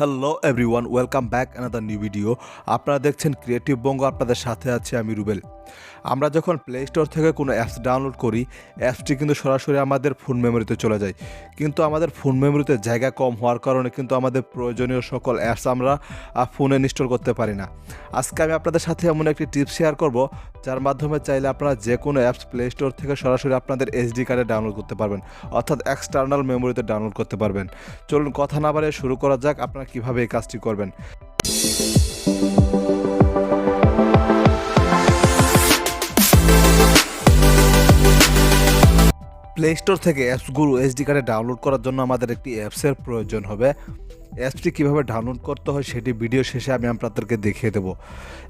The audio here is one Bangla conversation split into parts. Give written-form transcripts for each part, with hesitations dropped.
Hello everyone, welcome back another new video. আপনারা দেখছেন ক্রিয়েটিভ বঙ্গ, আপনাদের সাথে আছি আমি রুবেল। আমরা যখন প্লে স্টোর থেকে কোনো অ্যাপস ডাউনলোড করি, অ্যাপসটি কিন্তু সরাসরি আমাদের ফোন মেমোরিতে চলে যায়। কিন্তু আমাদের ফোন মেমোরিতে জায়গা কম হওয়ার কারণে কিন্তু আমাদের প্রয়োজনীয় সকল অ্যাপস আমরা ফোনে ইনস্টল করতে পারি না। আজকে আমি আপনাদের সাথে এমন একটি টিপস শেয়ার করব, যার মাধ্যমে চাইলে আপনারা যে কোনো অ্যাপস প্লে স্টোর থেকে সরাসরি আপনাদের এসডি কার্ডে ডাউনলোড করতে পারবেন, অর্থাৎ এক্সটার্নাল মেমোরিতে ডাউনলোড করতে পারবেন। চলুন কথা না বাড়িয়ে শুরু করা যাক, আপনারা কীভাবে এই কাজটি করবেন। প্লে স্টোর থেকে অ্যাপসগুলো এসডি কার্ডে ডাউনলোড করার জন্য আমাদের একটি অ্যাপসের প্রয়োজন হবে। অ্যাপসটি কীভাবে ডাউনলোড করতে হয় সেটি ভিডিও শেষে আমি আপনাদেরকে দেখিয়ে দেবো।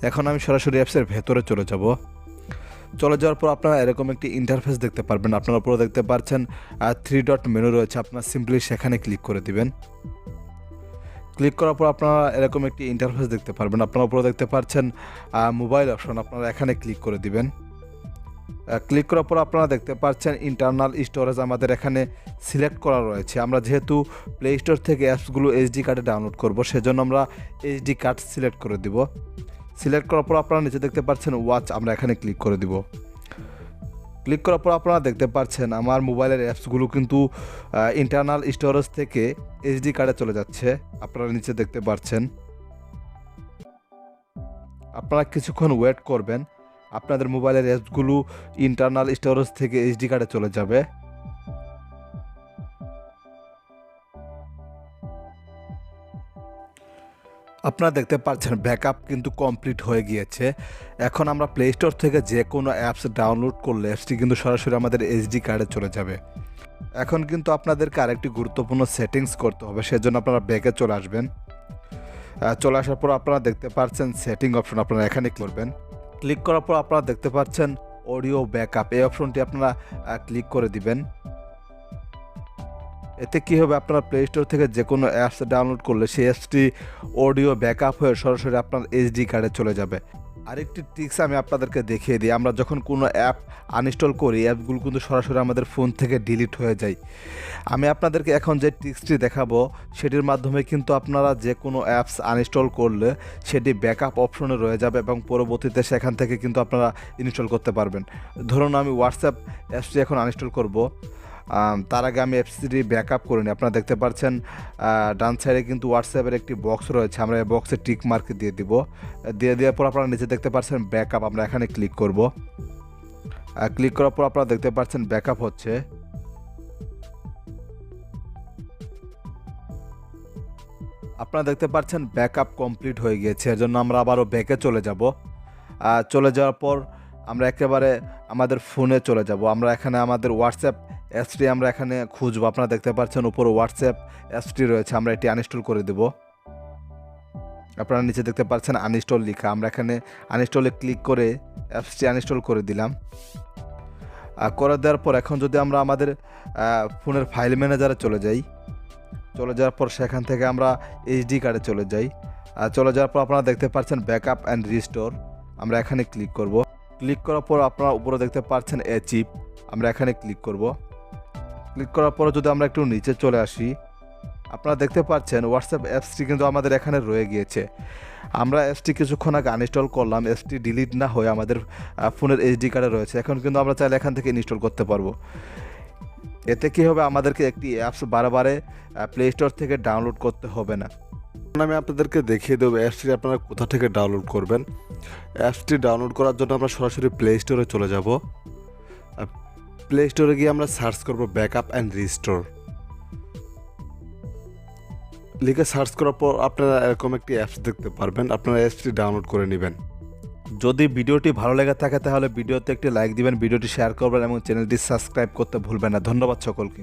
এখন আমি সরাসরি অ্যাপসের ভেতরে চলে যাব। চলে যাওয়ার পর আপনারা এরকম একটি ইন্টারফেস দেখতে পারবেন। আপনারা উপরে দেখতে পাচ্ছেন 3 ডট মেনু রয়েছে, আপনারা সিম্পলি সেখানে ক্লিক করে দিবেন। ক্লিক করার পর আপনারা এরকম একটি ইন্টারফেস দেখতে পারবেন। আপনারা উপরে দেখতে পাচ্ছেন মোবাইল অপশন, আপনারা এখানে ক্লিক করে দিবেন। ক্লিক করার পর আপনারা দেখতে পাচ্ছেন ইন্টারনাল স্টোরেজ আমাদের এখানে সিলেক্ট করা রয়েছে। আমরা যেহেতু প্লে স্টোর থেকে অ্যাপসগুলো এইচডি কার্ডে ডাউনলোড করব, সেজন্য আমরা এইচডি কার্ড সিলেক্ট করে দিব। সিলেক্ট করার পর আপনারা নিচে দেখতে পাচ্ছেন ওয়াচ, আমরা এখানে ক্লিক করে দিব। ক্লিক করার পর আপনারা দেখতে পাচ্ছেন আমার মোবাইলের অ্যাপসগুলো কিন্তু ইন্টারনাল স্টোরেজ থেকে এইচডি কার্ডে চলে যাচ্ছে, আপনারা নিচে দেখতে পাচ্ছেন। আপনারা কিছুক্ষণ ওয়েট করবেন, আপনাদের মোবাইলের অ্যাপসগুলো ইন্টারনাল স্টোরেজ থেকে এইচডি কার্ডে চলে যাবে। আপনারা দেখতে পাচ্ছেন ব্যাকআপ কিন্তু কমপ্লিট হয়ে গিয়েছে। এখন আমরা প্লে স্টোর থেকে যে কোনো অ্যাপস ডাউনলোড করলে অ্যাপসটি কিন্তু সরাসরি আমাদের এইচডি কার্ডে চলে যাবে। এখন কিন্তু আপনাদেরকে আরেকটি গুরুত্বপূর্ণ সেটিংস করতে হবে, সেজন্য আপনারা ব্যাকে চলে আসবেন। চলে আসার পর আপনারা দেখতে পাচ্ছেন সেটিং অপশন, আপনারা এখানে করবেন। ক্লিক করার পর আপনারা দেখতে পাচ্ছেন অডিও ব্যাকআপ, এই অপশনটি আপনারা ক্লিক করে দিবেন। এতে কী হবে, আপনারা প্লে স্টোর থেকে যে কোনো অ্যাপস ডাউনলোড করলে সেই অ্যাপসটি অডিও ব্যাকআপ হয়ে সরাসরি আপনার এইচডি কার্ডে চলে যাবে। আরেকটি ট্রিক্স আমি আপনাদেরকে দেখিয়ে দিই। আমরা যখন কোনো অ্যাপ আনইনস্টল করি, অ্যাপগুলো কিন্তু সরাসরি আমাদের ফোন থেকে ডিলিট হয়ে যায়। আমি আপনাদেরকে এখন যে ট্রিক্সটি দেখাবো, সেটির মাধ্যমে কিন্তু আপনারা যে কোনো অ্যাপস আনইনস্টল করলে সেটি ব্যাকআপ অপশনে রয়ে যাবে এবং পরবর্তীতে সেখান থেকে কিন্তু আপনারা ইনস্টল করতে পারবেন। ধরুন আমি হোয়াটসঅ্যাপ অ্যাপসটি এখন আনইনস্টল করব, তার আগে আমি অ্যাপসটি ব্যাকআপ করে নিই। আপনারা দেখতে পাচ্ছেন ডান সাইডে কিন্তু হোয়াটসঅ্যাপের একটি বক্স রয়েছে, আমরা এই বক্সে টিক মার্ক দিয়ে দিব। দিয়ে দেওয়ার পর আপনারা নিচে দেখতে পাচ্ছেন ব্যাকআপ, আমরা এখানে ক্লিক করব। ক্লিক করার পর আপনারা দেখতে পাচ্ছেন ব্যাকআপ হচ্ছে। আপনারা দেখতে পাচ্ছেন ব্যাকআপ কমপ্লিট হয়ে গিয়েছে, এর জন্য আমরা আবারও ব্যাকে চলে যাব। চলে যাওয়ার পর আমরা একেবারে আমাদের ফোনে চলে যাব। আমরা এখানে আমাদের হোয়াটসঅ্যাপ অ্যাপসটি আমরা এখানে খুঁজবো। আপনারা দেখতে পাচ্ছেন উপরে হোয়াটসঅ্যাপ অ্যাপসটি রয়েছে, আমরা এটি আনইনস্টল করে দেব। আপনারা নিচে দেখতে পাচ্ছেন আনইনস্টল লেখা, আমরা এখানে আনইনস্টলে ক্লিক করে অ্যাপসটি আনইনস্টল করে দিলাম। করে দেওয়ার পর এখন যদি আমরা আমাদের ফোনের ফাইল ম্যানেজারে চলে যাই, চলে যাওয়ার পর সেখান থেকে আমরা এইচডি কার্ডে চলে যাই। চলে যাওয়ার পর আপনারা দেখতে পাচ্ছেন ব্যাকআপ অ্যান্ড রিস্টোর, আমরা এখানে ক্লিক করব। ক্লিক করার পর আপনারা উপরে দেখতে পাচ্ছেন অ্যাচিভ, আমরা এখানে ক্লিক করব। ক্লিক করার পর যদি আমরা একটু নিচে চলে আসি, আপনারা দেখতে পাচ্ছেন হোয়াটসঅ্যাপ অ্যাপসটি কিন্তু আমাদের এখানে রয়ে গিয়েছে। আমরা অ্যাপসটি কিছুক্ষণ আগে আনইনস্টল করলাম, অ্যাপসটি ডিলিট না হয়ে আমাদের ফোনের এইচডি কার্ডে রয়েছে। এখন কিন্তু আমরা চাইলে এখান থেকে ইনস্টল করতে পারবো। এতে কী হবে, আমাদেরকে একটি অ্যাপস বারে প্লে স্টোর থেকে ডাউনলোড করতে হবে না। আমি আপনাদেরকে দেখিয়ে দেবো অ্যাপসটি আপনারা কোথা থেকে ডাউনলোড করবেন। অ্যাপসটি ডাউনলোড করার জন্য আমরা সরাসরি প্লে স্টোরে চলে যাব। প্লে স্টোরে গিয়ে আমরা সার্চ করব ব্যাকআপ অ্যান্ড রিস্টোর, লিখে সার্চ করার পর আপনারা এরকম একটি অ্যাপস দেখতে পারবেন, আপনারা অ্যাপসটি ডাউনলোড করে নেবেন। যদি ভিডিওটি ভালো লেগে থাকে তাহলে ভিডিওতে একটি লাইক দিবেন, ভিডিওটি শেয়ার করবেন এবং চ্যানেলটি সাবস্ক্রাইব করতে ভুলবেন না। ধন্যবাদ সকলকে।